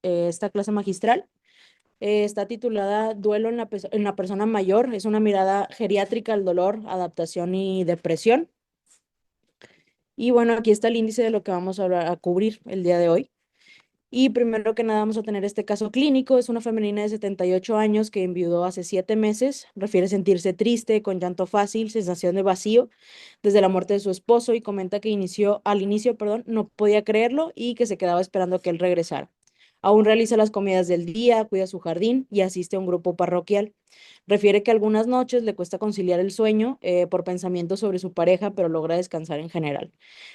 esta clase magistral. Está titulada Duelo en en la persona mayor. Es una mirada geriátrica al dolor, adaptación y depresión. Y bueno, aquí está el índice de lo que vamos a cubrir el día de hoy. Y primero que nada vamos a tener este caso clínico. Es una femenina de 78 años que enviudó hace 7 meses. Refiere sentirse triste, con llanto fácil, sensación de vacío desde la muerte de su esposo y comenta que al inicio, perdón, no podía creerlo y que se quedaba esperando que él regresara. Aún realiza las comidas del día, cuida su jardín y asiste a un grupo parroquial. Refiere que algunas noches le cuesta conciliar el sueño por pensamientos sobre su pareja, pero logra descansar en general.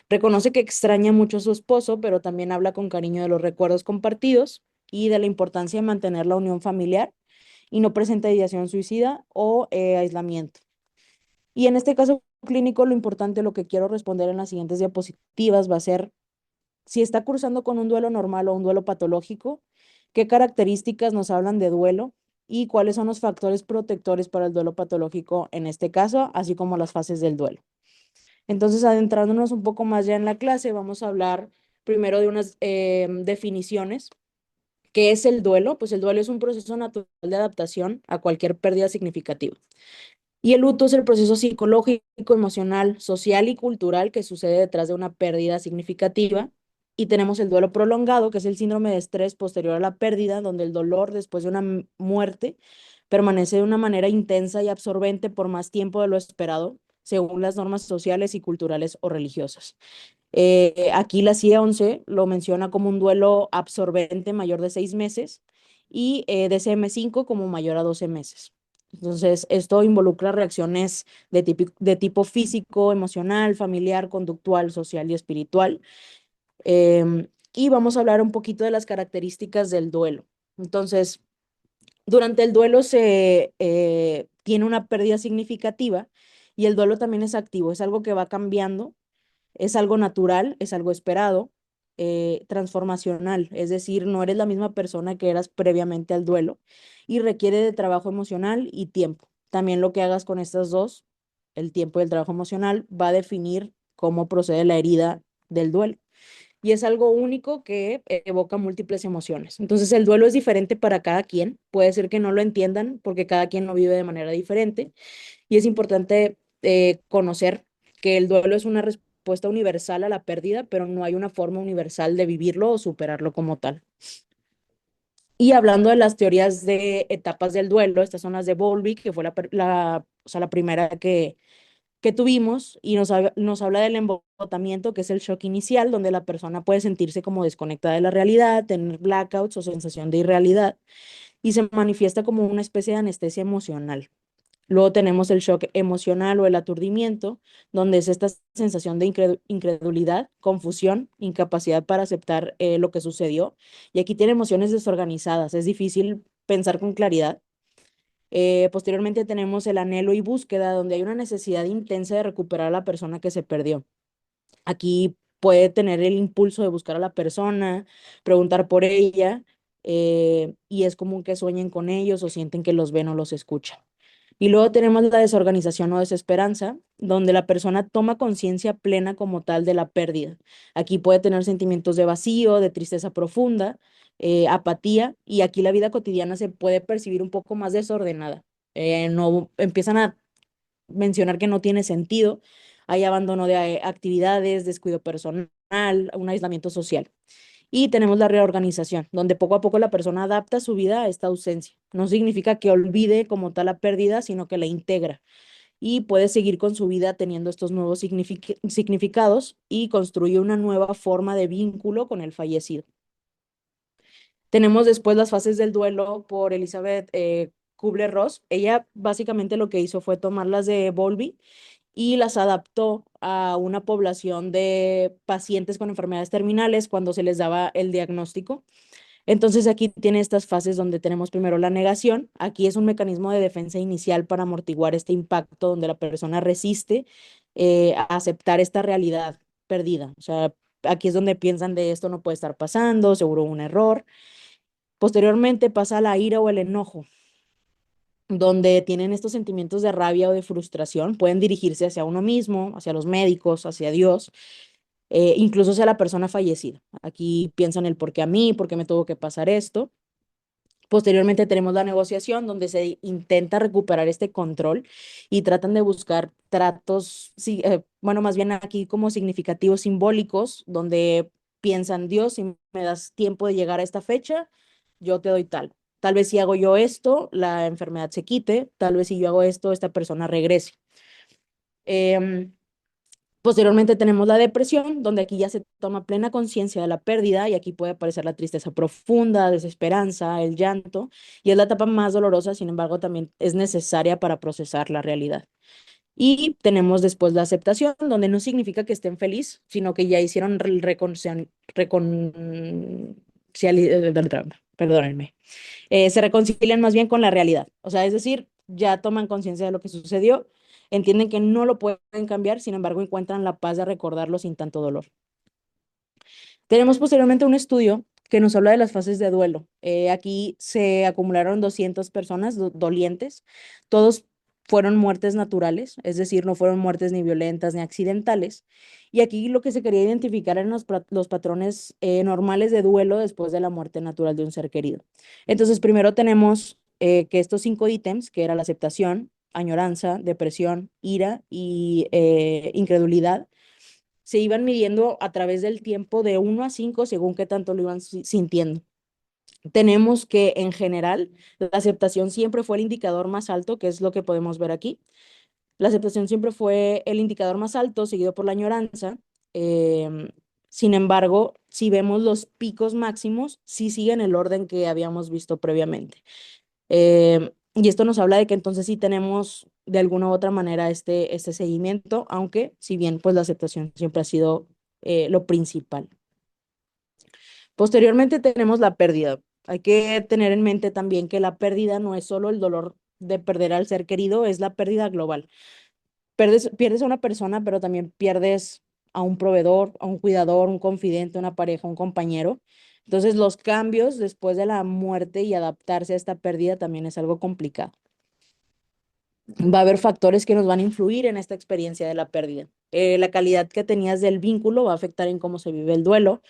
Reconoce que extraña mucho a su esposo, pero también habla con cariño de los recuerdos compartidos y de la importancia de mantener la unión familiar y no presenta ideación suicida o aislamiento. Y en este caso clínico, lo importante, lo que quiero responder en las siguientes diapositivas va a ser si está cursando con un duelo normal o un duelo patológico, qué características nos hablan de duelo y cuáles son los factores protectores para el duelo patológico en este caso, así como las fases del duelo. Entonces, adentrándonos un poco más ya en la clase, vamos a hablar primero de unas definiciones. ¿Qué es el duelo? Pues el duelo es un proceso natural de adaptación a cualquier pérdida significativa. Y el luto es el proceso psicológico, emocional, social y cultural que sucede detrás de una pérdida significativa. Y tenemos el duelo prolongado, que es el síndrome de estrés posterior a la pérdida, donde el dolor después de una muerte permanece de una manera intensa y absorbente por más tiempo de lo esperado, según las normas sociales y culturales o religiosas. Aquí la CIE-11 lo menciona como un duelo absorbente mayor de 6 meses y DCM5 como mayor a 12 meses. Entonces, esto involucra reacciones de tipo físico, emocional, familiar, conductual, social y espiritual. Y vamos a hablar un poquito de las características del duelo. Entonces, durante el duelo se tiene una pérdida significativa y el duelo también es activo, es algo que va cambiando, es algo natural, es algo esperado, transformacional, es decir, no eres la misma persona que eras previamente al duelo y requiere de trabajo emocional y tiempo. También lo que hagas con estas dos, el tiempo y el trabajo emocional, va a definir cómo procede la herida del duelo. Y es algo único que evoca múltiples emociones. Entonces, el duelo es diferente para cada quien. Puede ser que no lo entiendan porque cada quien lo vive de manera diferente. Y es importante conocer que el duelo es una respuesta universal a la pérdida, pero no hay una forma universal de vivirlo o superarlo como tal. Y hablando de las teorías de etapas del duelo, estas son las de Bowlby, que fue o sea, la primera que tuvimos, y nos habla del embotamiento, que es el shock inicial, donde la persona puede sentirse como desconectada de la realidad, tener blackouts o sensación de irrealidad, y se manifiesta como una especie de anestesia emocional. Luego tenemos el shock emocional o el aturdimiento, donde es esta sensación de incredulidad, confusión, incapacidad para aceptar lo que sucedió. Y aquí tiene emociones desorganizadas, es difícil pensar con claridad. Posteriormente tenemos el anhelo y búsqueda, donde hay una necesidad intensa de recuperar a la persona que se perdió. Aquí puede tener el impulso de buscar a la persona, preguntar por ella, y es común que sueñen con ellos o sienten que los ven o los escuchan. Y luego tenemos la desorganización o desesperanza, donde la persona toma conciencia plena como tal de la pérdida. Aquí puede tener sentimientos de vacío, de tristeza profunda, apatía, y aquí la vida cotidiana se puede percibir un poco más desordenada. No empiezan a mencionar que no tiene sentido, hay abandono de actividades, descuido personal, un aislamiento social. Y tenemos la reorganización, donde poco a poco la persona adapta su vida a esta ausencia. No significa que olvide como tal la pérdida, sino que la integra y puede seguir con su vida teniendo estos nuevos significados y construye una nueva forma de vínculo con el fallecido. Tenemos después las fases del duelo por Elizabeth Kubler-Ross. Ella básicamente lo que hizo fue tomar las de Bowlby y las adaptó a una población de pacientes con enfermedades terminales cuando se les daba el diagnóstico. Entonces aquí tiene estas fases donde tenemos primero la negación. Aquí es un mecanismo de defensa inicial para amortiguar este impacto donde la persona resiste a aceptar esta realidad perdida. O sea, aquí es donde piensan de esto no puede estar pasando, seguro un error. Posteriormente pasa la ira o el enojo, donde tienen estos sentimientos de rabia o de frustración, pueden dirigirse hacia uno mismo, hacia los médicos, hacia Dios, incluso sea la persona fallecida. Aquí piensan el por qué a mí, por qué me tuvo que pasar esto. Posteriormente tenemos la negociación donde se intenta recuperar este control y tratan de buscar tratos, sí, bueno, más bien aquí como significativos simbólicos, donde piensan, Dios, si me das tiempo de llegar a esta fecha, yo te doy tal. Tal vez si hago yo esto, la enfermedad se quite, tal vez si yo hago esto, esta persona regrese. Em, Posteriormente tenemos la depresión, donde aquí ya se toma plena conciencia de la pérdida y aquí puede aparecer la tristeza profunda, desesperanza, el llanto, y es la etapa más dolorosa, sin embargo, también es necesaria para procesar la realidad. Y tenemos después la aceptación, donde no significa que estén feliz, sino que ya hicieron perdónenme, se reconcilian más bien con la realidad. O sea, es decir, ya toman conciencia de lo que sucedió, entienden que no lo pueden cambiar, sin embargo, encuentran la paz de recordarlo sin tanto dolor. Tenemos posteriormente un estudio que nos habla de las fases de duelo. Aquí se acumularon 200 personas dolientes. Todos fueron muertes naturales, es decir, no fueron muertes ni violentas ni accidentales. Y aquí lo que se quería identificar eran los patrones normales de duelo después de la muerte natural de un ser querido. Entonces, primero tenemos que estos 5 ítems, que era la aceptación, añoranza, depresión, ira y incredulidad, se iban midiendo a través del tiempo de 1 a 5 según qué tanto lo iban sintiendo. Tenemos que en general la aceptación siempre fue el indicador más alto, que es lo que podemos ver aquí. La aceptación siempre fue el indicador más alto, seguido por la añoranza. Em, Sin embargo, si vemos los picos máximos, sí siguen el orden que habíamos visto previamente. Y esto nos habla de que entonces sí tenemos de alguna u otra manera este seguimiento, aunque si bien pues la aceptación siempre ha sido lo principal. Posteriormente tenemos la pérdida. Hay que tener en mente también que la pérdida no es solo el dolor de perder al ser querido, es la pérdida global. Pierdes a una persona, pero también pierdes a un proveedor, a un cuidador, un confidente, una pareja, un compañero. Entonces, los cambios después de la muerte y adaptarse a esta pérdida también es algo complicado. Va a haber factores que nos van a influir en esta experiencia de la pérdida. La calidad que tenías del vínculo va a afectar en cómo se vive el duelo.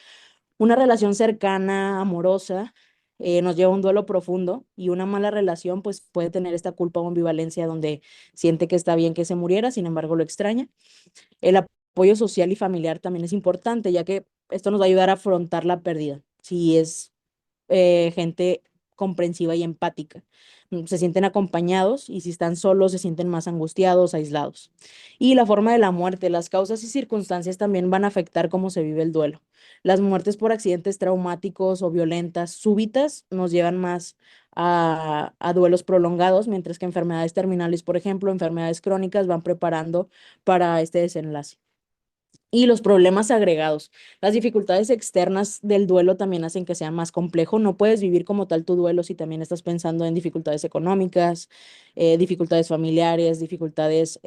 Una relación cercana, amorosa, nos lleva a un duelo profundo y una mala relación pues puede tener esta culpa o ambivalencia donde siente que está bien que se muriera, sin embargo lo extraña. El apoyo social y familiar también es importante, ya que esto nos va a ayudar a afrontar la pérdida. Si es gente comprensiva y empática. Se sienten acompañados y si están solos se sienten más angustiados, aislados. Y la forma de la muerte, las causas y circunstancias también van a afectar cómo se vive el duelo. Las muertes por accidentes traumáticos o violentas súbitas nos llevan más a duelos prolongados, mientras que enfermedades terminales, por ejemplo, enfermedades crónicas van preparando para este desenlace. Y los problemas agregados. Las dificultades externas del duelo también hacen que sea más complejo. No puedes vivir como tal tu duelo si también estás pensando en dificultades económicas, dificultades familiares, dificultades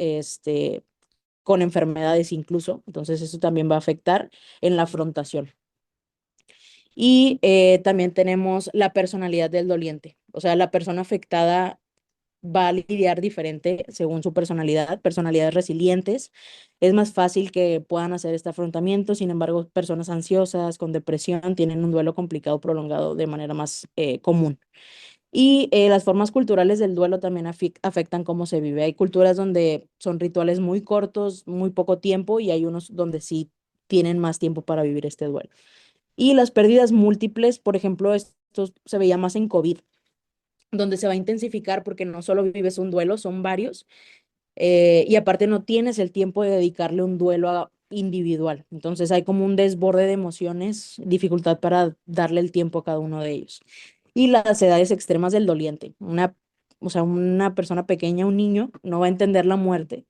con enfermedades incluso. Entonces eso también va a afectar en la afrontación. Y también tenemos la personalidad del doliente. O sea, la persona afectada va a lidiar diferente según su personalidad, personalidades resilientes. Es más fácil que puedan hacer este afrontamiento, sin embargo, personas ansiosas con depresión tienen un duelo complicado prolongado de manera más común. Y las formas culturales del duelo también afectan cómo se vive. Hay culturas donde son rituales muy cortos, muy poco tiempo, y hay unos donde sí tienen más tiempo para vivir este duelo. Y las pérdidas múltiples, por ejemplo, esto se veía más en COVID, donde se va a intensificar porque no solo vives un duelo, son varios, y aparte no tienes el tiempo de dedicarle un duelo individual. Entonces hay como un desborde de emociones, dificultad para darle el tiempo a cada uno de ellos. Y las edades extremas del doliente. O sea, una persona pequeña, un niño, no va a entender la muerte.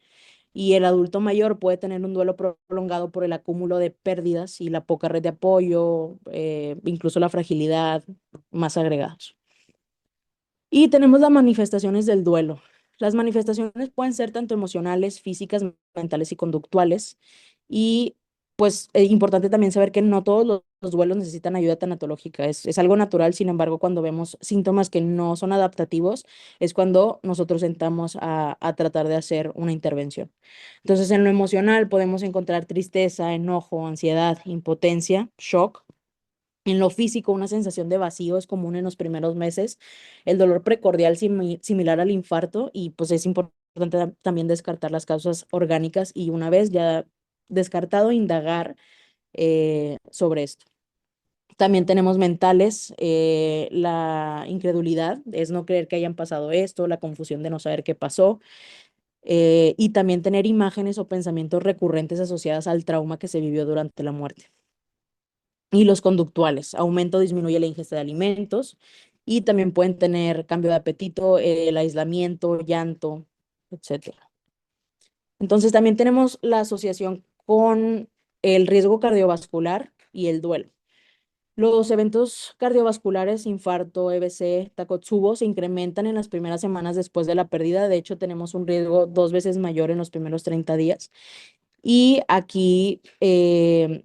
Y el adulto mayor puede tener un duelo prolongado por el acúmulo de pérdidas y la poca red de apoyo, incluso la fragilidad, más agregados. Y tenemos las manifestaciones del duelo. Las manifestaciones pueden ser tanto emocionales, físicas, mentales y conductuales. Y pues importante también saber que no todos los duelos necesitan ayuda tanatológica. Es algo natural, sin embargo, cuando vemos síntomas que no son adaptativos, es cuando nosotros sentamos a tratar de hacer una intervención. Entonces, en lo emocional podemos encontrar tristeza, enojo, ansiedad, impotencia, shock. En lo físico, una sensación de vacío es común en los primeros meses, el dolor precordial similar al infarto y pues es importante también descartar las causas orgánicas y una vez ya descartado, indagar sobre esto. También tenemos mentales, la incredulidad, es no creer que hayan pasado esto, la confusión de no saber qué pasó, y también tener imágenes o pensamientos recurrentes asociadas al trauma que se vivió durante la muerte. Y los conductuales, aumento o disminuye la ingesta de alimentos y también pueden tener cambio de apetito, el aislamiento, llanto, etcétera. Entonces también tenemos la asociación con el riesgo cardiovascular y el duelo. Los eventos cardiovasculares, infarto, EBC, Takotsubo, se incrementan en las primeras semanas después de la pérdida. De hecho, tenemos un riesgo 2 veces mayor en los primeros 30 días. Y aquí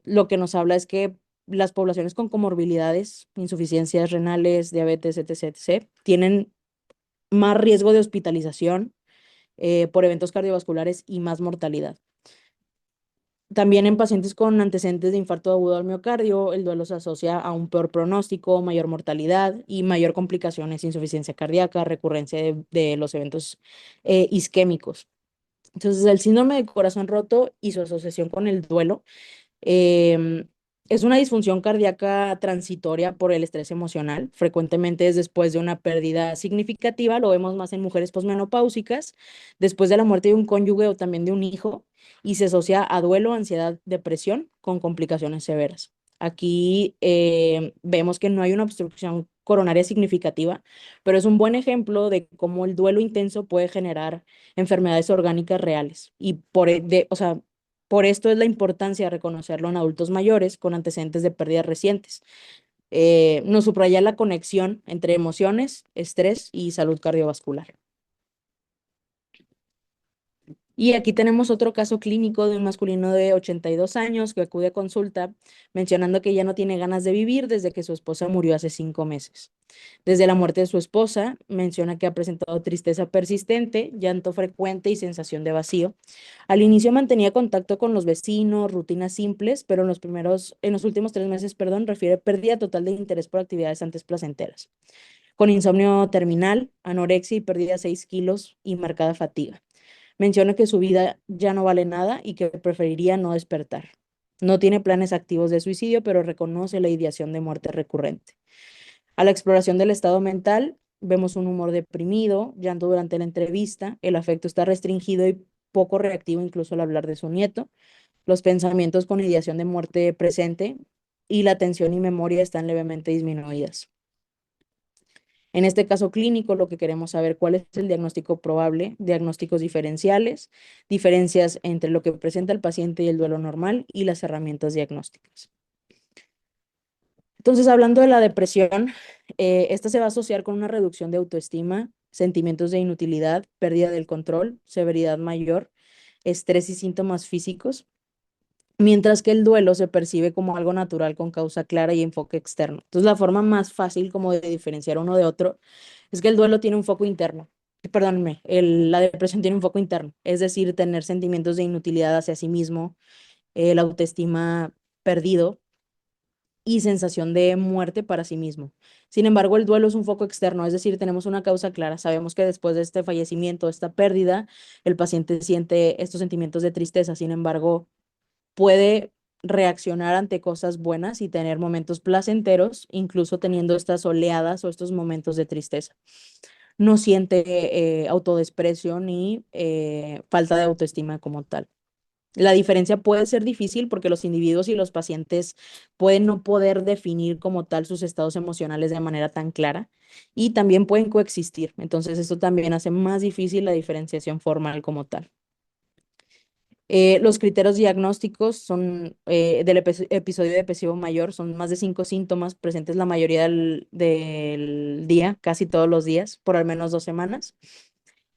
lo que nos habla es que las poblaciones con comorbilidades, insuficiencias renales, diabetes, etc., tienen más riesgo de hospitalización por eventos cardiovasculares y más mortalidad. También en pacientes con antecedentes de infarto agudo al miocardio, el duelo se asocia a un peor pronóstico, mayor mortalidad y mayor complicaciones, insuficiencia cardíaca, recurrencia de los eventos isquémicos. Entonces, el síndrome de corazón roto y su asociación con el duelo em, es una disfunción cardíaca transitoria por el estrés emocional. Frecuentemente es después de una pérdida significativa, lo vemos más en mujeres posmenopáusicas, después de la muerte de un cónyuge o también de un hijo, y se asocia a duelo, ansiedad, depresión con complicaciones severas. Aquí vemos que no hay una obstrucción coronaria significativa, pero es un buen ejemplo de cómo el duelo intenso puede generar enfermedades orgánicas reales. Y o sea, por esto es la importancia de reconocerlo en adultos mayores con antecedentes de pérdidas recientes. Nos subraya la conexión entre emociones, estrés y salud cardiovascular. Y aquí tenemos otro caso clínico de un masculino de 82 años que acude a consulta mencionando que ya no tiene ganas de vivir desde que su esposa murió hace 5 meses. Desde la muerte de su esposa, menciona que ha presentado tristeza persistente, llanto frecuente y sensación de vacío. Al inicio mantenía contacto con los vecinos, rutinas simples, pero en los últimos 3 meses, perdón, refiere pérdida total de interés por actividades antes placenteras. Con insomnio terminal, anorexia y pérdida de 6 kilos y marcada fatiga. Menciona que su vida ya no vale nada y que preferiría no despertar. No tiene planes activos de suicidio, pero reconoce la ideación de muerte recurrente. A la exploración del estado mental, vemos un humor deprimido, llanto durante la entrevista, el afecto está restringido y poco reactivo incluso al hablar de su nieto, los pensamientos con ideación de muerte presente y la atención y memoria están levemente disminuidas. En este caso clínico, lo que queremos saber cuál es el diagnóstico probable, diagnósticos diferenciales, diferencias entre lo que presenta el paciente y el duelo normal y las herramientas diagnósticas. Entonces, hablando de la depresión, esta se va a asociar con una reducción de autoestima, sentimientos de inutilidad, pérdida del control, severidad mayor, estrés y síntomas físicos, mientras que el duelo se percibe como algo natural con causa clara y enfoque externo. Entonces, la forma más fácil como de diferenciar uno de otro es que el duelo tiene un foco interno. Perdónenme, la depresión tiene un foco interno, es decir, tener sentimientos de inutilidad hacia sí mismo, la autoestima perdido y sensación de muerte para sí mismo. Sin embargo, el duelo es un foco externo, es decir, tenemos una causa clara. Sabemos que después de este fallecimiento, esta pérdida, el paciente siente estos sentimientos de tristeza. Sin embargo, puede reaccionar ante cosas buenas y tener momentos placenteros, incluso teniendo estas oleadas o estos momentos de tristeza. No siente autodesprecio ni falta de autoestima como tal. La diferencia puede ser difícil porque los individuos y los pacientes pueden no poder definir como tal sus estados emocionales de manera tan clara y también pueden coexistir. Entonces, esto también hace más difícil la diferenciación formal como tal. Los criterios diagnósticos son del episodio depresivo mayor, son más de 5 síntomas presentes la mayoría del día, casi todos los días, por al menos 2 semanas,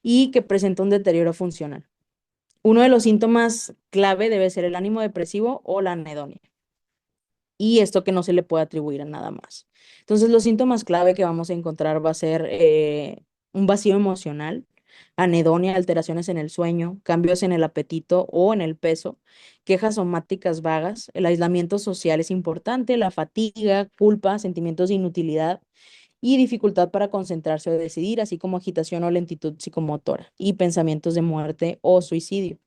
y que presenta un deterioro funcional. Uno de los síntomas clave debe ser el ánimo depresivo o la anedonia. Y esto que no se le puede atribuir a nada más. Entonces, los síntomas clave que vamos a encontrar va a ser un vacío emocional, anedonia, alteraciones en el sueño, cambios en el apetito o en el peso, quejas somáticas vagas, el aislamiento social es importante, la fatiga, culpa, sentimientos de inutilidad y dificultad para concentrarse o decidir, así como agitación o lentitud psicomotora y pensamientos de muerte o suicidio.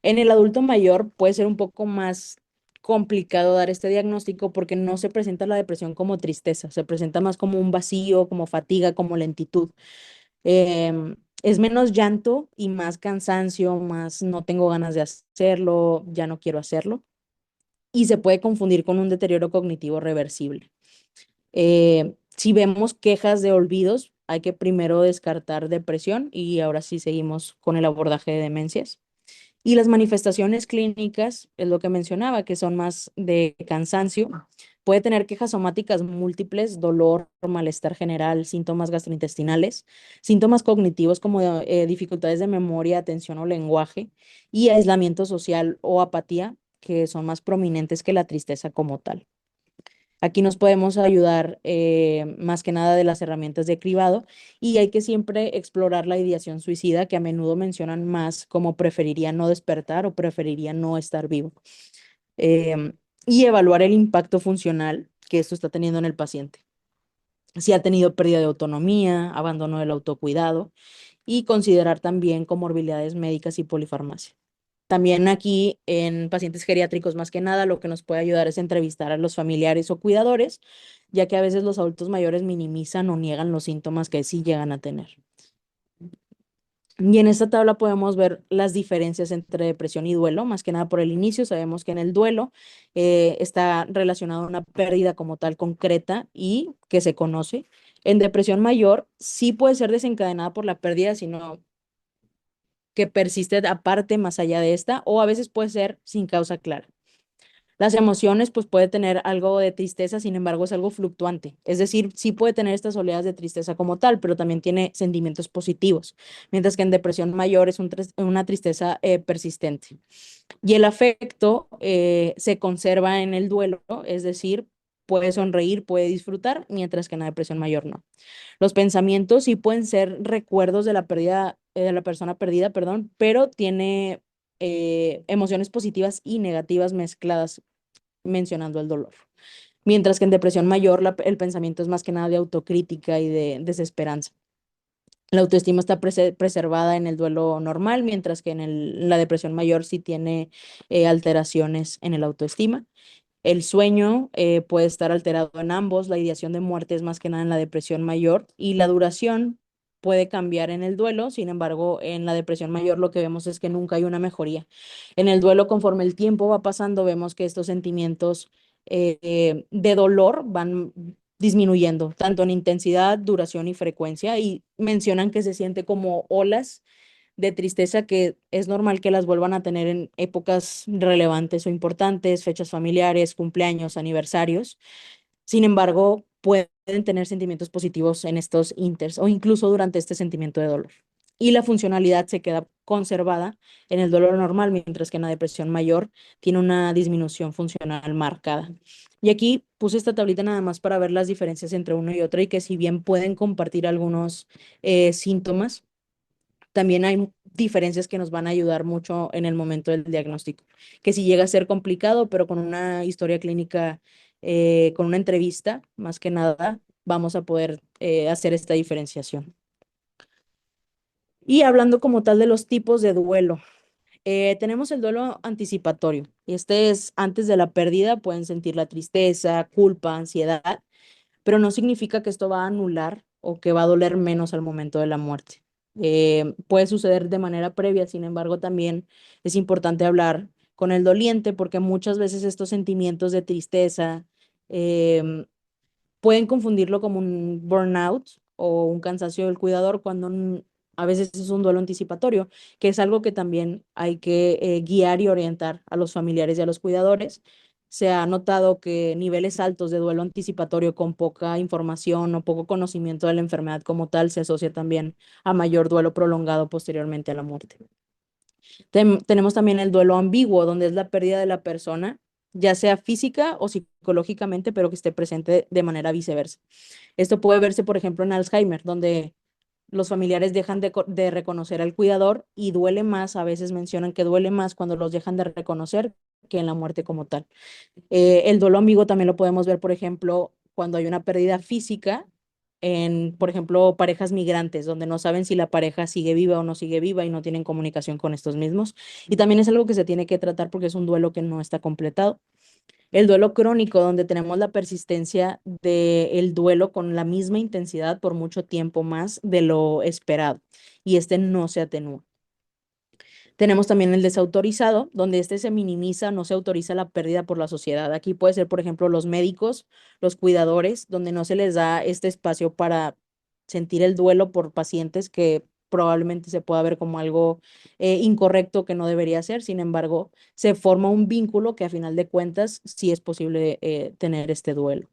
En el adulto mayor puede ser un poco más complicado dar este diagnóstico porque no se presenta la depresión como tristeza, se presenta más como un vacío, como fatiga, como lentitud. Es menos llanto y más cansancio, más no tengo ganas de hacerlo, ya no quiero hacerlo. Y se puede confundir con un deterioro cognitivo reversible. Si vemos quejas de olvidos, hay que primero descartar depresión y ahora sí seguimos con el abordaje de demencias. Y las manifestaciones clínicas, es lo que mencionaba, que son más de cansancio. Puede tener quejas somáticas múltiples, dolor, malestar general, síntomas gastrointestinales, síntomas cognitivos como dificultades de memoria, atención o lenguaje, y aislamiento social o apatía, que son más prominentes que la tristeza como tal. Aquí nos podemos ayudar más que nada de las herramientas de cribado y hay que siempre explorar la ideación suicida que a menudo mencionan más como preferiría no despertar o preferiría no estar vivo. Y evaluar el impacto funcional que esto está teniendo en el paciente. Si ha tenido pérdida de autonomía, abandono del autocuidado y considerar también comorbilidades médicas y polifarmacia. También aquí en pacientes geriátricos, más que nada, lo que nos puede ayudar es entrevistar a los familiares o cuidadores, ya que a veces los adultos mayores minimizan o niegan los síntomas que sí llegan a tener. Y en esta tabla podemos ver las diferencias entre depresión y duelo, más que nada por el inicio. Sabemos que en el duelo está relacionado a una pérdida como tal concreta y que se conoce. En depresión mayor sí puede ser desencadenada por la pérdida, sino que persiste aparte más allá de esta, o a veces puede ser sin causa clara. Las emociones, pues puede tener algo de tristeza, sin embargo, es algo fluctuante. Es decir, sí puede tener estas oleadas de tristeza como tal, pero también tiene sentimientos positivos, mientras que en depresión mayor es una tristeza persistente. Y el afecto se conserva en el duelo, es decir, puede sonreír, puede disfrutar, mientras que en la depresión mayor no. Los pensamientos sí pueden ser recuerdos de la pérdida, de la persona perdida, perdón, pero tiene emociones positivas y negativas mezcladas, mencionando el dolor. Mientras que en depresión mayor el pensamiento es más que nada de autocrítica y de desesperanza. La autoestima está preservada en el duelo normal, mientras que en la depresión mayor sí tiene alteraciones en el autoestima. El sueño puede estar alterado en ambos, la ideación de muerte es más que nada en la depresión mayor y la duración puede cambiar en el duelo, sin embargo, en la depresión mayor lo que vemos es que nunca hay una mejoría. En el duelo, conforme el tiempo va pasando, vemos que estos sentimientos de dolor van disminuyendo, tanto en intensidad, duración y frecuencia, y mencionan que se siente como olas de tristeza que es normal que las vuelvan a tener en épocas relevantes o importantes, fechas familiares, cumpleaños, aniversarios. Sin embargo, pueden tener sentimientos positivos en estos inters o incluso durante este sentimiento de dolor. Y la funcionalidad se queda conservada en el dolor normal, mientras que en la depresión mayor tiene una disminución funcional marcada. Y aquí puse esta tablita nada más para ver las diferencias entre uno y otro y que si bien pueden compartir algunos síntomas, también hay diferencias que nos van a ayudar mucho en el momento del diagnóstico, que si llega a ser complicado, pero con una historia clínica, con una entrevista, más que nada, vamos a poder hacer esta diferenciación. Y hablando como tal de los tipos de duelo, tenemos el duelo anticipatorio, y este es antes de la pérdida, pueden sentir la tristeza, culpa, ansiedad, pero no significa que esto va a anular o que va a doler menos al momento de la muerte. Puede suceder de manera previa, sin embargo, también es importante hablar con el doliente porque muchas veces estos sentimientos de tristeza pueden confundirlo como un burnout o un cansancio del cuidador cuando a veces es un duelo anticipatorio, que es algo que también hay que guiar y orientar a los familiares y a los cuidadores. Se ha notado que niveles altos de duelo anticipatorio con poca información o poco conocimiento de la enfermedad como tal se asocia también a mayor duelo prolongado posteriormente a la muerte. Tenemos también el duelo ambiguo, donde es la pérdida de la persona, ya sea física o psicológicamente, pero que esté presente de manera viceversa. Esto puede verse, por ejemplo, en Alzheimer, donde los familiares dejan de reconocer al cuidador y duele más, a veces mencionan que duele más cuando los dejan de reconocer que en la muerte como tal. El duelo ambiguo también lo podemos ver, por ejemplo, cuando hay una pérdida física en, por ejemplo, parejas migrantes, donde no saben si la pareja sigue viva o no sigue viva y no tienen comunicación con estos mismos. Y también es algo que se tiene que tratar porque es un duelo que no está completado. El duelo crónico, donde tenemos la persistencia del duelo con la misma intensidad por mucho tiempo más de lo esperado y este no se atenúa. Tenemos también el desautorizado, donde este se minimiza, no se autoriza la pérdida por la sociedad. Aquí puede ser, por ejemplo, los médicos, los cuidadores, donde no se les da este espacio para sentir el duelo por pacientes que probablemente se pueda ver como algo incorrecto que no debería ser. Sin embargo, se forma un vínculo que a final de cuentas sí es posible tener este duelo.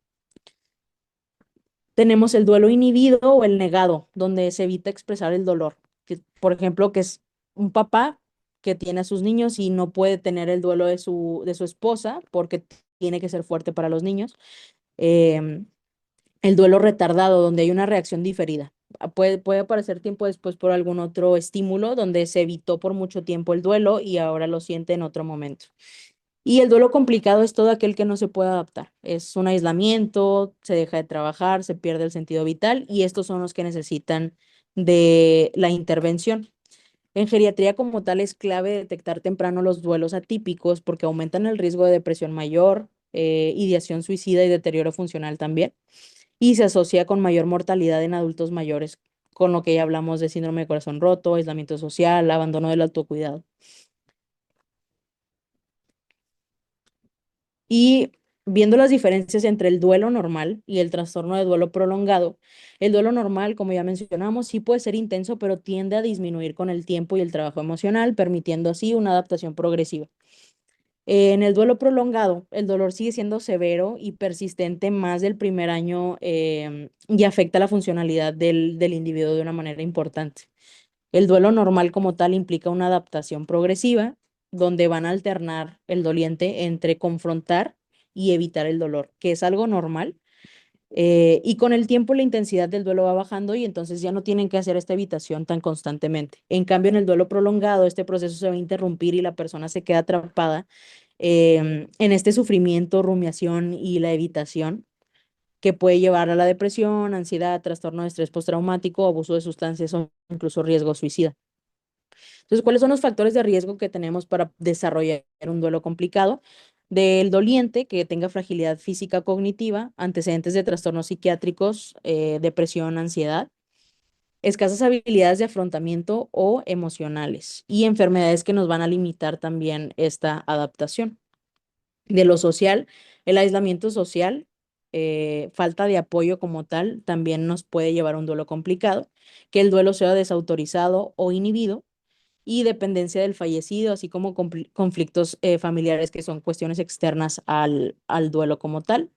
Tenemos el duelo inhibido o el negado, donde se evita expresar el dolor. Por ejemplo, que es un papá que tiene a sus niños y no puede tener el duelo de su esposa porque tiene que ser fuerte para los niños. Em, el duelo retardado, donde hay una reacción diferida. Puede aparecer tiempo después por algún otro estímulo donde se evitó por mucho tiempo el duelo y ahora lo siente en otro momento. Y el duelo complicado es todo aquel que no se puede adaptar. Es un aislamiento, se deja de trabajar, se pierde el sentido vital y estos son los que necesitan de la intervención. En geriatría como tal es clave detectar temprano los duelos atípicos porque aumentan el riesgo de depresión mayor, ideación suicida y deterioro funcional también. Y se asocia con mayor mortalidad en adultos mayores, con lo que ya hablamos de síndrome de corazón roto, aislamiento social, abandono del autocuidado. Y viendo las diferencias entre el duelo normal y el trastorno de duelo prolongado, el duelo normal, como ya mencionamos, sí puede ser intenso, pero tiende a disminuir con el tiempo y el trabajo emocional, permitiendo así una adaptación progresiva. En el duelo prolongado, el dolor sigue siendo severo y persistente más del primer año y afecta la funcionalidad del individuo de una manera importante. El duelo normal como tal implica una adaptación progresiva, donde van a alternar el doliente entre confrontar y evitar el dolor, que es algo normal. Y con el tiempo la intensidad del duelo va bajando y entonces ya no tienen que hacer esta evitación tan constantemente. En cambio, en el duelo prolongado, este proceso se va a interrumpir y la persona se queda atrapada en este sufrimiento, rumiación y la evitación que puede llevar a la depresión, ansiedad, trastorno de estrés postraumático, abuso de sustancias o incluso riesgo suicida. Entonces, ¿cuáles son los factores de riesgo que tenemos para desarrollar un duelo complicado? Del doliente que tenga fragilidad física cognitiva, antecedentes de trastornos psiquiátricos, depresión, ansiedad, escasas habilidades de afrontamiento o emocionales y enfermedades que nos van a limitar también esta adaptación. De lo social, el aislamiento social, falta de apoyo como tal, también nos puede llevar a un duelo complicado, que el duelo sea desautorizado o inhibido y dependencia del fallecido, así como conflictos familiares que son cuestiones externas al duelo como tal,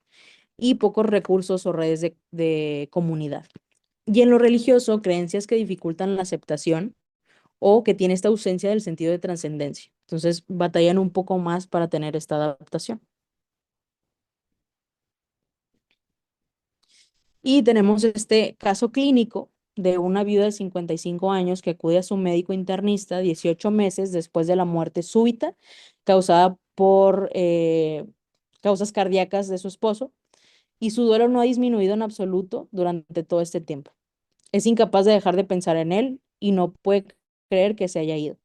y pocos recursos o redes de comunidad. Y en lo religioso, creencias que dificultan la aceptación o que tiene esta ausencia del sentido de trascendencia. Entonces, batallan un poco más para tener esta adaptación. Y tenemos este caso clínico de una viuda de 55 años que acude a su médico internista 18 meses después de la muerte súbita causada por causas cardíacas de su esposo y su duelo no ha disminuido en absoluto durante todo este tiempo. Es incapaz de dejar de pensar en él y no puede creer que se haya ido.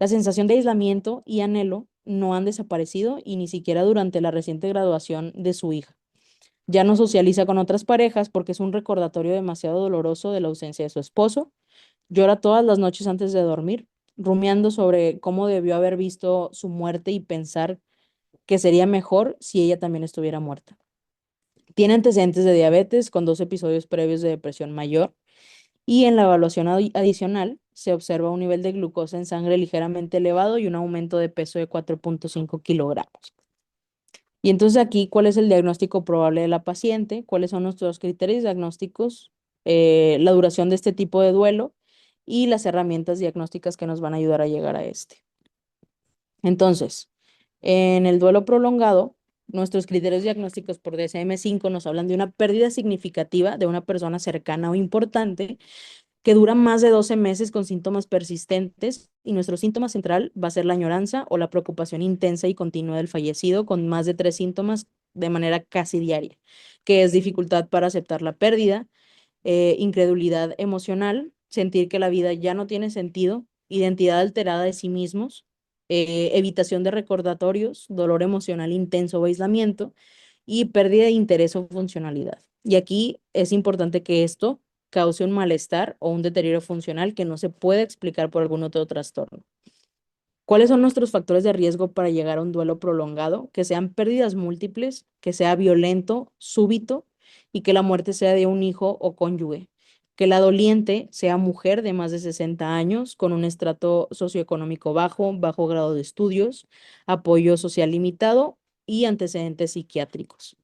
La sensación de aislamiento y anhelo no han desaparecido y ni siquiera durante la reciente graduación de su hija. Ya no socializa con otras parejas porque es un recordatorio demasiado doloroso de la ausencia de su esposo. Llora todas las noches antes de dormir, rumiando sobre cómo debió haber visto su muerte y pensar que sería mejor si ella también estuviera muerta. Tiene antecedentes de diabetes con 2 episodios previos de depresión mayor y en la evaluación adicional se observa un nivel de glucosa en sangre ligeramente elevado y un aumento de peso de 4,5 kilogramos. Y entonces aquí, ¿cuál es el diagnóstico probable de la paciente? ¿Cuáles son nuestros criterios diagnósticos? La duración de este tipo de duelo y las herramientas diagnósticas que nos van a ayudar a llegar a este. Entonces, en el duelo prolongado, nuestros criterios diagnósticos por DSM-5 nos hablan de una pérdida significativa de una persona cercana o importante que dura más de 12 meses con síntomas persistentes y nuestro síntoma central va a ser la añoranza o la preocupación intensa y continua del fallecido con más de 3 síntomas de manera casi diaria, que es dificultad para aceptar la pérdida, incredulidad emocional, sentir que la vida ya no tiene sentido, identidad alterada de sí mismos, evitación de recordatorios, dolor emocional intenso o aislamiento y pérdida de interés o funcionalidad. Y aquí es importante que esto cause un malestar o un deterioro funcional que no se puede explicar por algún otro trastorno. ¿Cuáles son nuestros factores de riesgo para llegar a un duelo prolongado? Que sean pérdidas múltiples, que sea violento, súbito y que la muerte sea de un hijo o cónyuge. Que la doliente sea mujer de más de 60 años, con un estrato socioeconómico bajo, bajo grado de estudios, apoyo social limitado y antecedentes psiquiátricos.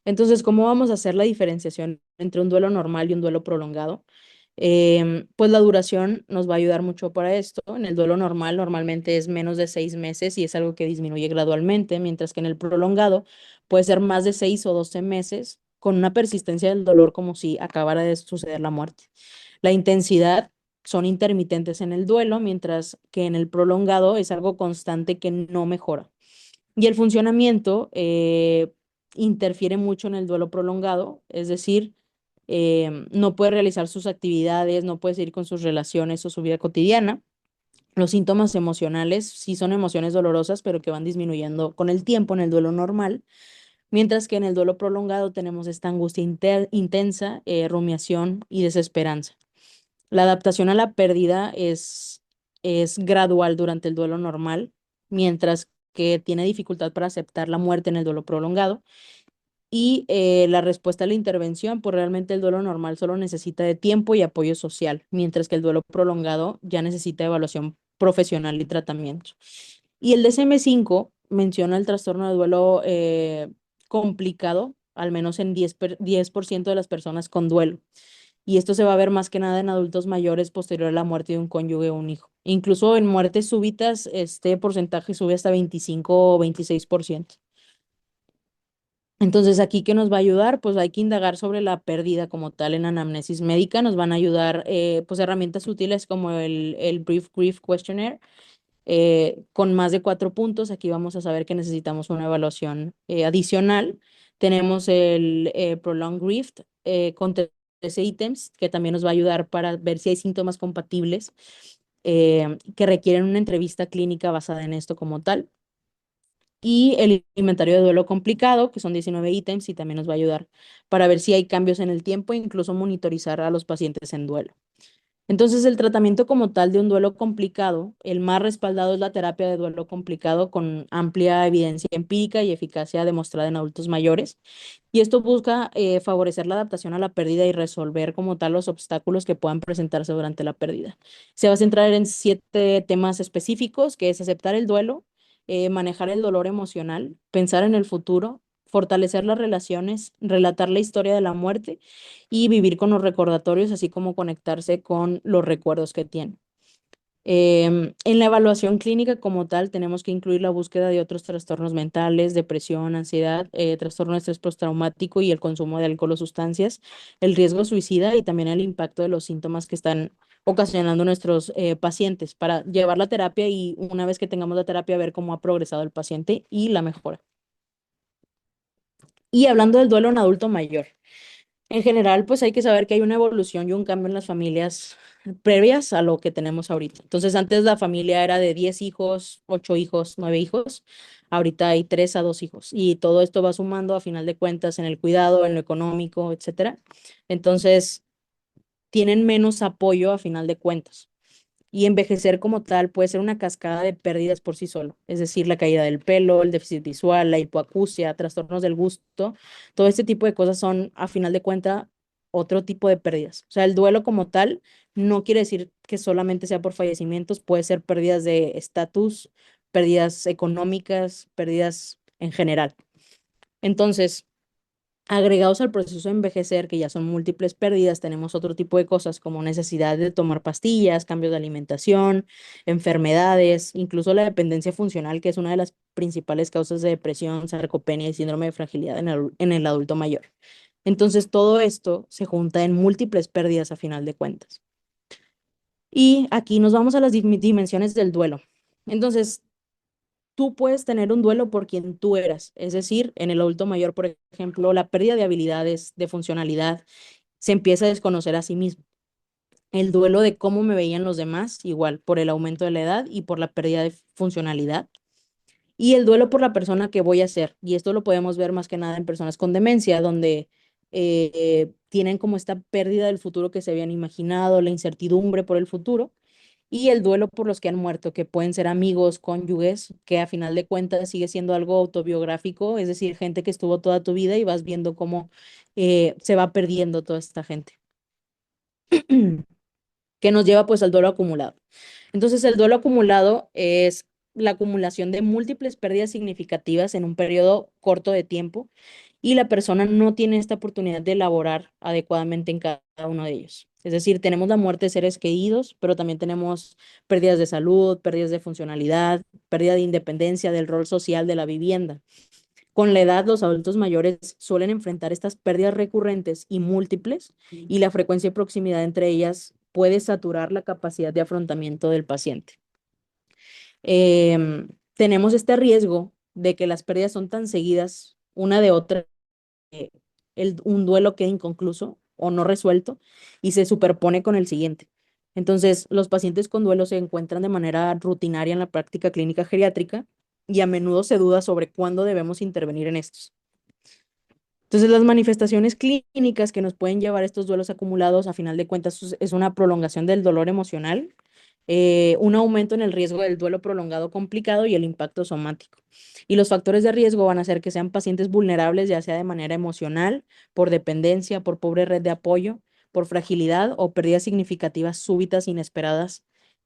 Entonces, ¿cómo vamos a hacer la diferenciación entre un duelo normal y un duelo prolongado? Pues la duración nos va a ayudar mucho para esto. En el duelo normal normalmente es menos de 6 meses y es algo que disminuye gradualmente, mientras que en el prolongado puede ser más de 6 o 12 meses con una persistencia del dolor como si acabara de suceder la muerte. La intensidad son intermitentes en el duelo, mientras que en el prolongado es algo constante que no mejora. Y el funcionamiento interfiere mucho en el duelo prolongado, es decir, no puede realizar sus actividades, no puede seguir con sus relaciones o su vida cotidiana. Los síntomas emocionales sí son emociones dolorosas, pero que van disminuyendo con el tiempo en el duelo normal, mientras que en el duelo prolongado tenemos esta angustia intensa, rumiación y desesperanza. La adaptación a la pérdida es gradual durante el duelo normal, mientras que tiene dificultad para aceptar la muerte en el duelo prolongado. Y la respuesta a la intervención, pues realmente el duelo normal solo necesita de tiempo y apoyo social, mientras que el duelo prolongado ya necesita evaluación profesional y tratamiento. Y el DSM-5 menciona el trastorno de duelo complicado, al menos en 10% de las personas con duelo. Y esto se va a ver más que nada en adultos mayores posterior a la muerte de un cónyuge o un hijo. Incluso en muertes súbitas, este porcentaje sube hasta 25 o 26%. Entonces, aquí, ¿qué nos va a ayudar? Pues hay que indagar sobre la pérdida como tal en anamnesis médica. Nos van a ayudar pues herramientas útiles como el Brief Grief Questionnaire con más de 4 puntos. Aquí vamos a saber que necesitamos una evaluación adicional. Tenemos el Prolonged Grief con 13 ítems que también nos va a ayudar para ver si hay síntomas compatibles que requieren una entrevista clínica basada en esto como tal. Y el inventario de duelo complicado, que son 19 ítems, y también nos va a ayudar para ver si hay cambios en el tiempo e incluso monitorizar a los pacientes en duelo. Entonces, el tratamiento como tal de un duelo complicado, el más respaldado es la terapia de duelo complicado con amplia evidencia empírica y eficacia demostrada en adultos mayores. Y esto busca favorecer la adaptación a la pérdida y resolver como tal los obstáculos que puedan presentarse durante la pérdida. Se va a centrar en 7 temas específicos, que es aceptar el duelo, manejar el dolor emocional, pensar en el futuro, fortalecer las relaciones, relatar la historia de la muerte y vivir con los recordatorios, así como conectarse con los recuerdos que tiene. En la evaluación clínica como tal, tenemos que incluir la búsqueda de otros trastornos mentales, depresión, ansiedad, trastorno de estrés postraumático y el consumo de alcohol o sustancias, el riesgo suicida y también el impacto de los síntomas que están ocasionando nuestros pacientes para llevar la terapia y una vez que tengamos la terapia, ver cómo ha progresado el paciente y la mejora. Y hablando del duelo en adulto mayor. En general, pues hay que saber que hay una evolución y un cambio en las familias previas a lo que tenemos ahorita. Entonces, antes la familia era de 10 hijos, 8 hijos, 9 hijos. Ahorita hay 3 a 2 hijos. Y todo esto va sumando a final de cuentas en el cuidado, en lo económico, etcétera. Entonces, tienen menos apoyo a final de cuentas. Y envejecer como tal puede ser una cascada de pérdidas por sí solo, es decir, la caída del pelo, el déficit visual, la hipoacusia, trastornos del gusto, todo este tipo de cosas son, a final de cuentas, otro tipo de pérdidas. O sea, el duelo como tal no quiere decir que solamente sea por fallecimientos, puede ser pérdidas de estatus, pérdidas económicas, pérdidas en general. Entonces, Agregados al proceso de envejecer, que ya son múltiples pérdidas, tenemos otro tipo de cosas como necesidad de tomar pastillas, cambios de alimentación, enfermedades, incluso la dependencia funcional, que es una de las principales causas de depresión, sarcopenia y síndrome de fragilidad en el adulto mayor. Entonces, todo esto se junta en múltiples pérdidas a final de cuentas. Y aquí nos vamos a las dimensiones del duelo. Entonces, tú puedes tener un duelo por quien tú eras, es decir, en el adulto mayor, por ejemplo, la pérdida de habilidades, de funcionalidad, se empieza a desconocer a sí mismo. El duelo de cómo me veían los demás, igual, por el aumento de la edad y por la pérdida de funcionalidad. Y el duelo por la persona que voy a ser. Y esto lo podemos ver más que nada en personas con demencia, donde tienen como esta pérdida del futuro que se habían imaginado, la incertidumbre por el futuro y el duelo por los que han muerto, que pueden ser amigos, cónyuges, que a final de cuentas sigue siendo algo autobiográfico, es decir, gente que estuvo toda tu vida y vas viendo cómo se va perdiendo toda esta gente, que nos lleva pues al duelo acumulado. Entonces, el duelo acumulado es la acumulación de múltiples pérdidas significativas en un periodo corto de tiempo y la persona no tiene esta oportunidad de elaborar adecuadamente en cada uno de ellos. Es decir, tenemos la muerte de seres queridos, pero también tenemos pérdidas de salud, pérdidas de funcionalidad, pérdida de independencia del rol social de la vivienda. Con la edad, los adultos mayores suelen enfrentar estas pérdidas recurrentes y múltiples, y la frecuencia y proximidad entre ellas puede saturar la capacidad de afrontamiento del paciente. Tenemos este riesgo de que las pérdidas son tan seguidas una de otra, un duelo queda inconcluso o no resuelto y se superpone con el siguiente. Entonces, los pacientes con duelo se encuentran de manera rutinaria en la práctica clínica geriátrica y a menudo se duda sobre cuándo debemos intervenir en estos. Entonces, las manifestaciones clínicas que nos pueden llevar a estos duelos acumulados, a final de cuentas, es una prolongación del dolor emocional, un aumento en el riesgo del duelo prolongado complicado y el impacto somático. Y los factores de riesgo van a ser que sean pacientes vulnerables, ya sea de manera emocional, por dependencia, por pobre red de apoyo, por fragilidad o pérdidas significativas súbitas, inesperadas,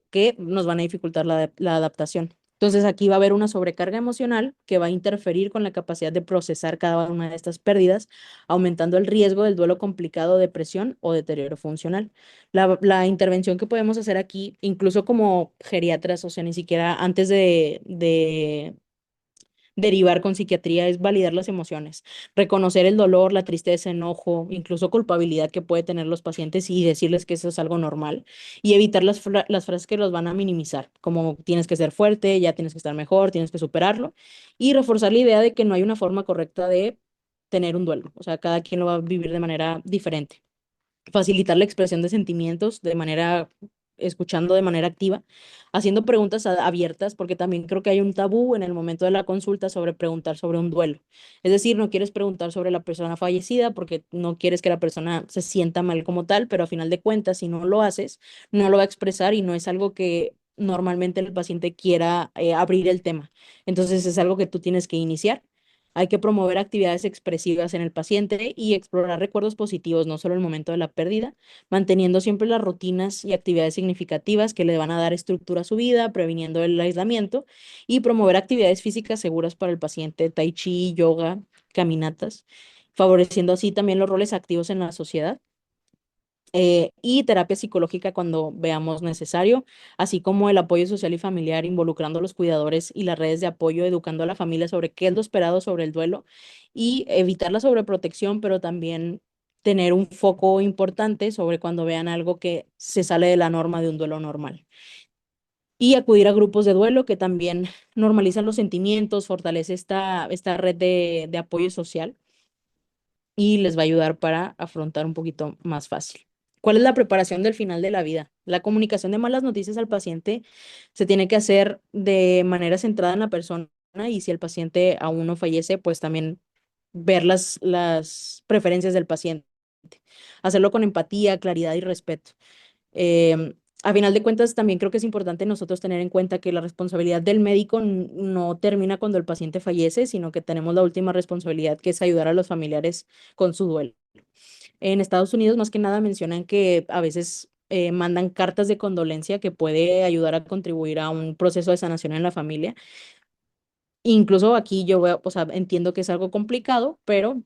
que nos van a dificultar la adaptación. Entonces aquí va a haber una sobrecarga emocional que va a interferir con la capacidad de procesar cada una de estas pérdidas, aumentando el riesgo del duelo complicado, depresión o deterioro funcional. La intervención que podemos hacer aquí, incluso como geriatras, o sea, ni siquiera antes de derivar con psiquiatría, es validar las emociones, reconocer el dolor, la tristeza, enojo, incluso culpabilidad que puede tener los pacientes y decirles que eso es algo normal y evitar las frases que los van a minimizar, como tienes que ser fuerte, ya tienes que estar mejor, tienes que superarlo y reforzar la idea de que no hay una forma correcta de tener un duelo, o sea, cada quien lo va a vivir de manera diferente, facilitar la expresión de sentimientos de manera, escuchando de manera activa, haciendo preguntas abiertas, porque también creo que hay un tabú en el momento de la consulta sobre preguntar sobre un duelo. Es decir, no quieres preguntar sobre la persona fallecida porque no quieres que la persona se sienta mal como tal, pero a final de cuentas, si no lo haces, no lo va a expresar y no es algo que normalmente el paciente quiera abrir el tema. Entonces es algo que tú tienes que iniciar. Hay que promover actividades expresivas en el paciente y explorar recuerdos positivos, no solo el momento de la pérdida, manteniendo siempre las rutinas y actividades significativas que le van a dar estructura a su vida, previniendo el aislamiento y promover actividades físicas seguras para el paciente, tai chi, yoga, caminatas, favoreciendo así también los roles activos en la sociedad y terapia psicológica cuando veamos necesario, así como el apoyo social y familiar, involucrando a los cuidadores y las redes de apoyo, educando a la familia sobre qué es lo esperado sobre el duelo y evitar la sobreprotección, pero también tener un foco importante sobre cuando vean algo que se sale de la norma de un duelo normal. Y acudir a grupos de duelo que también normalizan los sentimientos, fortalece esta red de apoyo social y les va a ayudar para afrontar un poquito más fácil. ¿Cuál es la preparación del final de la vida? La comunicación de malas noticias al paciente se tiene que hacer de manera centrada en la persona y si el paciente aún no fallece, pues también ver las preferencias del paciente. Hacerlo con empatía, claridad y respeto. A final de cuentas, también creo que es importante nosotros tener en cuenta que la responsabilidad del médico no termina cuando el paciente fallece, sino que tenemos la última responsabilidad, que es ayudar a los familiares con su duelo. En Estados Unidos, más que nada, mencionan que a veces mandan cartas de condolencia que puede ayudar a contribuir a un proceso de sanación en la familia. Incluso aquí yo veo, o sea, entiendo que es algo complicado, pero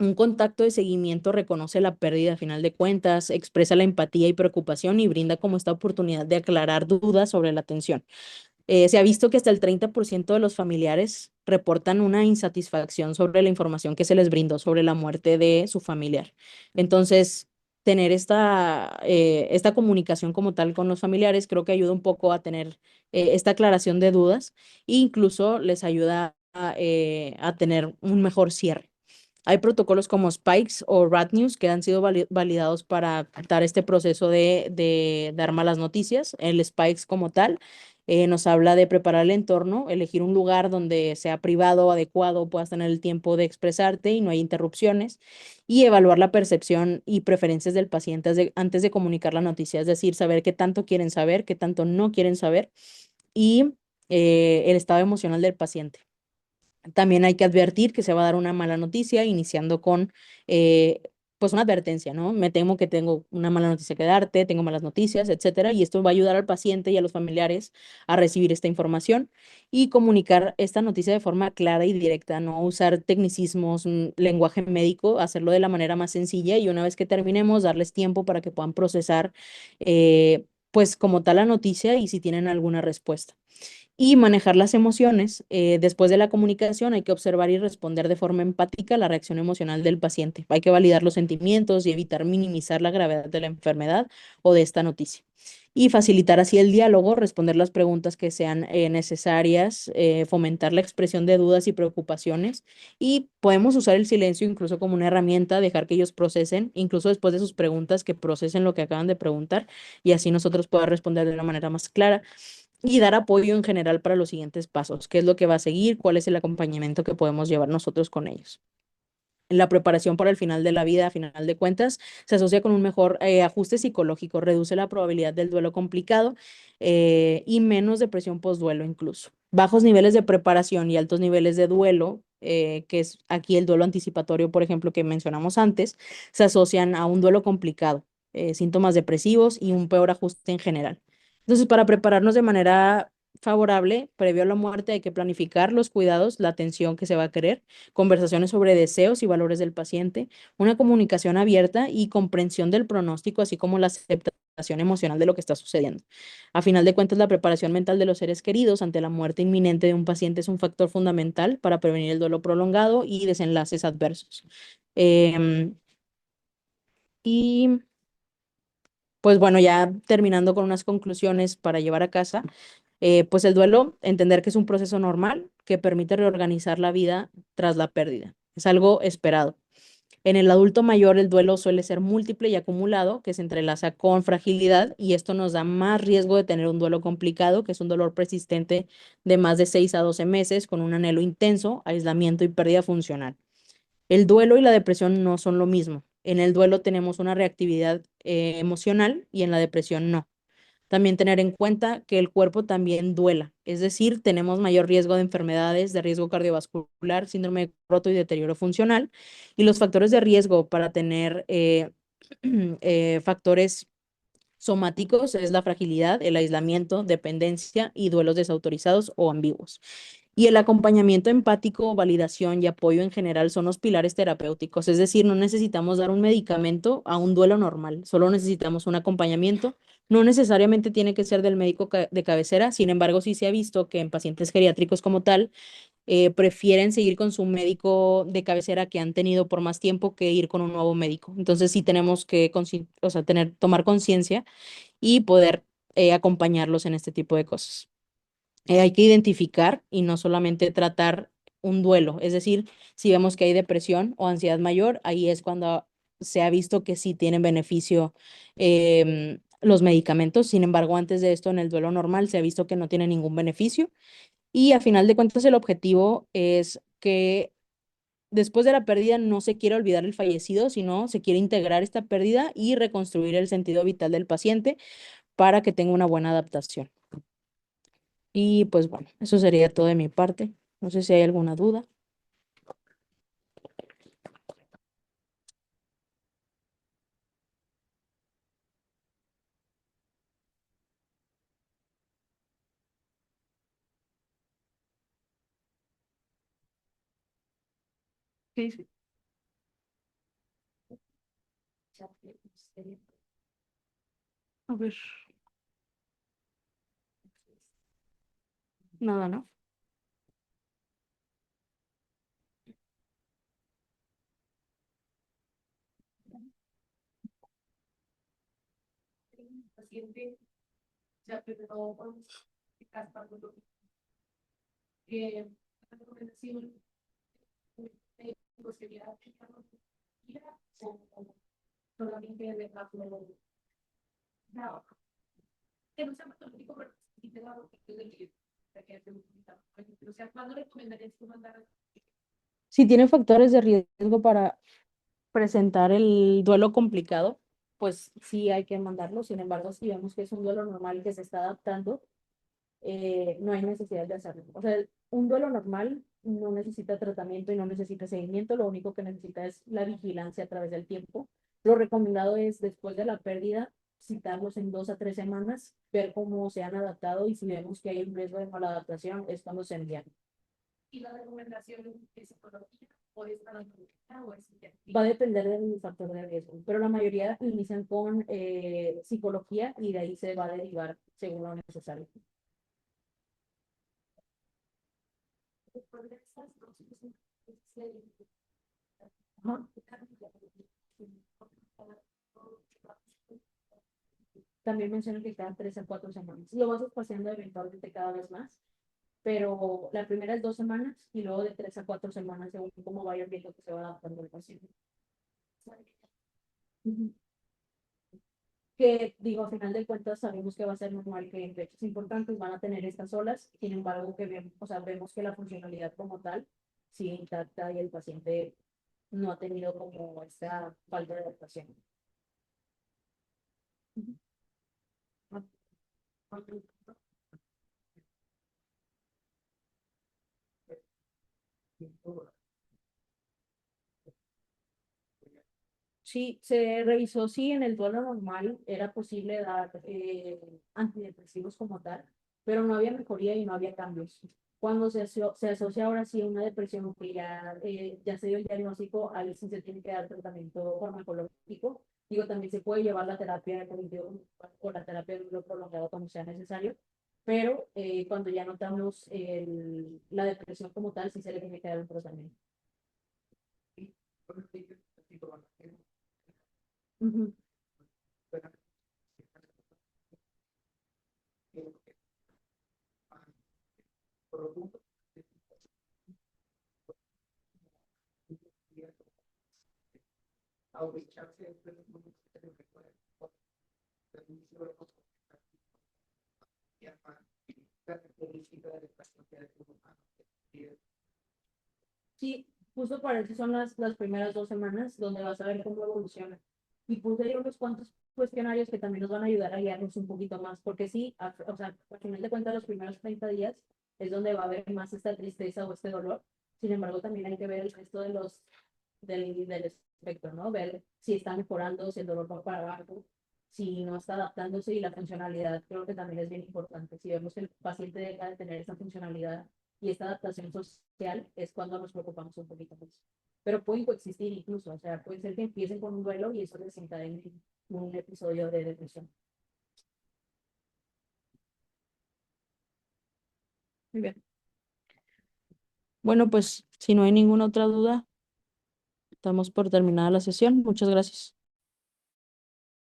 Un contacto de seguimiento reconoce la pérdida a final de cuentas, expresa la empatía y preocupación y brinda como esta oportunidad de aclarar dudas sobre la atención. Se ha visto que hasta el 30% de los familiares reportan una insatisfacción sobre la información que se les brindó sobre la muerte de su familiar. Entonces, tener esta comunicación como tal con los familiares creo que ayuda un poco a tener esta aclaración de dudas e incluso les ayuda a tener un mejor cierre. Hay protocolos como Spikes o Rat News que han sido validados para dar este proceso de dar malas noticias. El Spikes como tal nos habla de preparar el entorno, elegir un lugar donde sea privado, adecuado, puedas tener el tiempo de expresarte y no hay interrupciones, y evaluar la percepción y preferencias del paciente antes de comunicar la noticia, es decir, saber qué tanto quieren saber, qué tanto no quieren saber y el estado emocional del paciente. También hay que advertir que se va a dar una mala noticia, iniciando con pues una advertencia, ¿no? Me temo que tengo una mala noticia que darte, tengo malas noticias, etcétera, y esto va a ayudar al paciente y a los familiares a recibir esta información y comunicar esta noticia de forma clara y directa, no usar tecnicismos, lenguaje médico, hacerlo de la manera más sencilla y una vez que terminemos, darles tiempo para que puedan procesar pues como tal la noticia y si tienen alguna respuesta y manejar las emociones. Después de la comunicación hay que observar y responder de forma empática la reacción emocional del paciente. Hay que validar los sentimientos y evitar minimizar la gravedad de la enfermedad o de esta noticia. Y facilitar así el diálogo, responder las preguntas que sean necesarias, fomentar la expresión de dudas y preocupaciones. Y podemos usar el silencio incluso como una herramienta, dejar que ellos procesen, incluso después de sus preguntas, que procesen lo que acaban de preguntar y así nosotros podamos responder de una manera más clara y dar apoyo en general para los siguientes pasos, qué es lo que va a seguir, cuál es el acompañamiento que podemos llevar nosotros con ellos. La preparación para el final de la vida, a final de cuentas, se asocia con un mejor ajuste psicológico, reduce la probabilidad del duelo complicado y menos depresión postduelo incluso. Bajos niveles de preparación y altos niveles de duelo, que es aquí el duelo anticipatorio, por ejemplo, que mencionamos antes, se asocian a un duelo complicado, síntomas depresivos y un peor ajuste en general. Entonces, para prepararnos de manera favorable, previo a la muerte, hay que planificar los cuidados, la atención que se va a querer, conversaciones sobre deseos y valores del paciente, una comunicación abierta y comprensión del pronóstico, así como la aceptación emocional de lo que está sucediendo. A final de cuentas, la preparación mental de los seres queridos ante la muerte inminente de un paciente es un factor fundamental para prevenir el duelo prolongado y desenlaces adversos. Em, y pues bueno, ya terminando con unas conclusiones para llevar a casa, pues el duelo, entender que es un proceso normal que permite reorganizar la vida tras la pérdida. Es algo esperado. En el adulto mayor el duelo suele ser múltiple y acumulado, que se entrelaza con fragilidad y esto nos da más riesgo de tener un duelo complicado, que es un dolor persistente de más de 6 a 12 meses con un anhelo intenso, aislamiento y pérdida funcional. El duelo y la depresión no son lo mismo. En el duelo tenemos una reactividad emocional y en la depresión no. También tener en cuenta que el cuerpo también duela, es decir, tenemos mayor riesgo de enfermedades de riesgo cardiovascular, síndrome de roto y deterioro funcional. Y los factores de riesgo para tener factores somáticos es la fragilidad, el aislamiento, dependencia y duelos desautorizados o ambiguos. Y el acompañamiento empático, validación y apoyo en general son los pilares terapéuticos, es decir, no necesitamos dar un medicamento a un duelo normal, solo necesitamos un acompañamiento. No necesariamente tiene que ser del médico de cabecera, sin embargo, sí se ha visto que en pacientes geriátricos como tal, prefieren seguir con su médico de cabecera que han tenido por más tiempo que ir con un nuevo médico. Entonces sí tenemos que o sea, tomar conciencia y poder acompañarlos en este tipo de cosas. Hay que identificar y no solamente tratar un duelo. Es decir, si vemos que hay depresión o ansiedad mayor, ahí es cuando se ha visto que sí tienen beneficio los medicamentos. Sin embargo, antes de esto, en el duelo normal, se ha visto que no tiene ningún beneficio. Y a final de cuentas, el objetivo es que después de la pérdida no se quiere olvidar el fallecido, sino se quiere integrar esta pérdida y reconstruir el sentido vital del paciente para que tenga una buena adaptación. Y pues bueno, eso sería todo de mi parte. No sé si hay alguna duda. Sí, sí. A ver, nada, ¿no? Paciente ya presentó que la recomendación pues sería o solamente de la no, que no sea patológico, pero sí te da o sea, ¿cuándo recomendarías tú mandar? Si tiene factores de riesgo para presentar el duelo complicado, pues sí hay que mandarlo. Sin embargo, si vemos que es un duelo normal que se está adaptando, no hay necesidad de hacerlo. O sea, un duelo normal no necesita tratamiento y no necesita seguimiento, lo único que necesita es la vigilancia a través del tiempo. Lo recomendado es después de la pérdida, citarlos en 2 a 3 semanas, ver cómo se han adaptado y si vemos que hay un riesgo de mala adaptación, es cuando se envían. ¿Y la recomendación es psicológica o es analógica o es psiquiátrica? Va a depender del factor de riesgo, pero la mayoría inician con psicología y de ahí se va a derivar según lo necesario. Ajá. También menciono que cada 3 a 4 semanas. Lo vas espaciando eventualmente cada vez más, pero la primera es 2 semanas y luego de 3 a 4 semanas según cómo vayan viendo que se va adaptando el paciente. Ujú. Que digo, a final de cuentas sabemos que va a ser normal que en fechas importantes van a tener estas olas, sin embargo que vemos, o sea, vemos que la funcionalidad como tal sigue intacta y el paciente no ha tenido como esta falta de adaptación. Sí, se revisó si en el duelo normal era posible dar antidepresivos como tal, pero no había mejoría y no había cambios. Cuando se asocia ahora sí a una depresión que ya se dio el diagnóstico, ahí sí se tiene que dar tratamiento farmacológico. Digo, también se puede llevar la terapia cognitivo o la terapia de duelo prolongado cuando sea necesario, pero cuando ya notamos la depresión como tal, sí se le tiene que dar un tratamiento. Ujú. Sí, justo para eso son las primeras 2 semanas donde vas a ver cómo evoluciona. Y puse ahí unos cuantos cuestionarios que también nos van a ayudar a guiarnos un poquito más, porque sí, o sea, al final de cuentas los primeros 30 días es donde va a haber más esta tristeza o este dolor. Sin embargo, también hay que ver el resto del espectro, ¿no? Ver si está mejorando, si el dolor va para abajo, si no está adaptándose y la funcionalidad creo que también es bien importante. Si vemos que el paciente deja de tener esa funcionalidad y esta adaptación social es cuando nos preocupamos un poquito más. Pero pueden coexistir incluso, o sea, puede ser que empiecen con un duelo y eso desencadene un episodio de depresión. Muy bien. Bueno, pues si no hay ninguna otra duda, estamos por terminada la sesión. Muchas gracias.